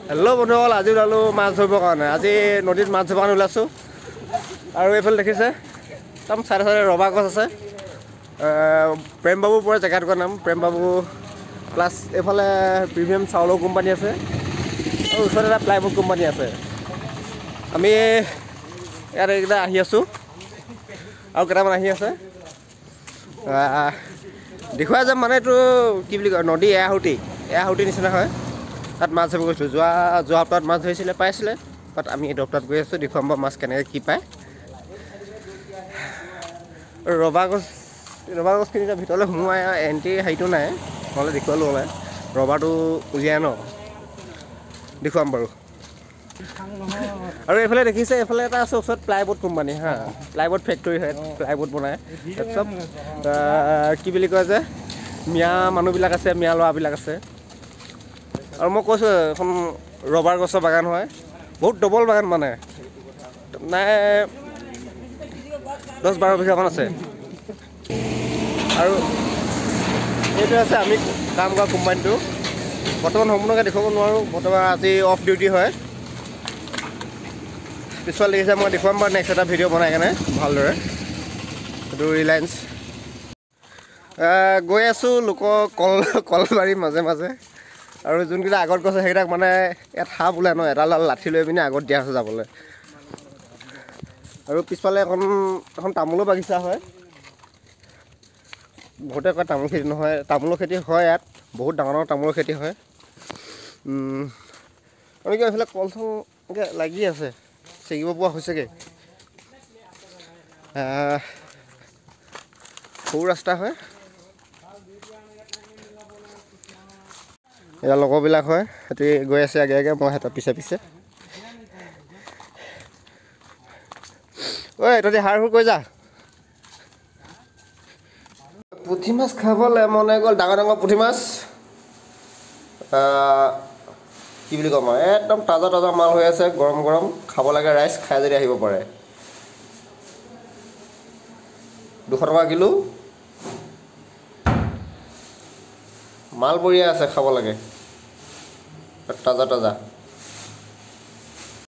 Hello' বন্ধুসকল, আজি ওলালোঁ মাছ ধৰিবৰ কাৰণে। আজি নদীত মাছ ধৰিবৰ কাৰণে ওলাইছোঁ। আৰু এইফালে দেখিছে একদম চাইডে চাইডে ৰবাৰ গছ আছে। প্ৰেম বাবু পৰে জেগাটুকুৰাৰ নাম প্ৰেম বাবু। প্লাছ এইফালে প্ৰিমিয়াম চাউলৰ কোম্পানী আছে আৰু ওচৰত এটা প্লাইবৰ্ড কোম্পানী আছে। আমি ইয়াত এইকেইটা আহি আছোঁ আৰু কেইটামান আহি আছে। দেখুৱাই যাম মানে এইটো কি বুলি কয়, নদী এৰাহুতি নিচিনা হয়। তাত মাছ ধৰিব গৈছিলোঁ। যোৱা সপ্তাহত মাছ ধৰিছিলে, পাইছিলে। বাট আমি এইটো সপ্তাহত গৈ আছোঁ, দেখুৱাম বাৰু মাছ কেনেকৈ কি পায়। ৰবাৰ গছখিনি এতিয়া ভিতৰলৈ সোমোৱাই এণ্ট্ৰি হেৰিটো নাই, নহ'লে দেখুৱালোঁ হ'লে। ৰবাৰটো উলিয়াই ন, দেখুৱাম বাৰু। আৰু এইফালে দেখিছে, এইফালে এটা আছে ওচৰত প্লাইবৰ্ড কোম্পানী হা, প্লাইবৰ্ড ফেক্টৰী হয়, প্লাইবৰ্ড বনায়। তাৰপিছত কি বুলি কয় যে, মিয়া মানুহবিলাক আছে, মিয়া ল'ৰাবিলাক আছে। আৰু মই কৈছোঁ এখন ৰবাৰ গছৰ বাগান হয়, বহুত ডবল বাগান মানে, নাই 10-12 বিঘামান আছে। আৰু এইটো আছে আমি কাম কৰা কোম্পানীটো। বৰ্তমান সম্পূৰ্ণকৈ দেখুৱাব নোৱাৰোঁ, বৰ্তমান আজি অফ ডিউটি হয়। পিছফালে দেখিছে, মই দেখুৱাম বাৰু নেক্সট এটা ভিডিঅ' বনাই কেনে ভালদৰে। এইটো ৰিলায়েন্স। গৈ আছোঁ লোকৰ কলবাৰীৰ মাজে মাজে। আৰু যোনকেইটা আগত গৈছে সেইকেইটাক মানে ইয়াত সাপ ওলাই ন, এডাল লাঠি লৈ পিনে আগত দিয়া আছে যাবলৈ। আৰু পিছফালে এখন তামোলৰ বাগিচা হয়। বহুতে কয় তামোল খেতি নহয়, তামোলৰ খেতি হয় ইয়াত, বহুত ডাঙৰ ডাঙৰ তামোলৰ খেতি হয়। আৰু কি এইফালে কল চল এনেকৈ লাগি আছে, ছিঙিব পৰা হৈছেগৈ। সৰু ৰাস্তা হয়। এয়া লগৰবিলাক হয়, সিহঁতি গৈ আছে আগে আগে, মই সিহঁতৰ পিছে পিছে। ঐ তহঁতি হাৰ হুৰ কৈ যা। পুঠি মাছ খাবলৈ মনে গ'ল, ডাঙৰ ডাঙৰ পুঠি মাছ। কি বুলি ক'ম আৰু, একদম তাজা তাজা মাল হৈ আছে, গৰম গৰম। খাব লাগে ৰাইজ, খাই যদি আহিব পাৰে। 200 টকা কিলো, মাল বঢ়িয়া আছে, খাব লাগে, তাজা তাজা।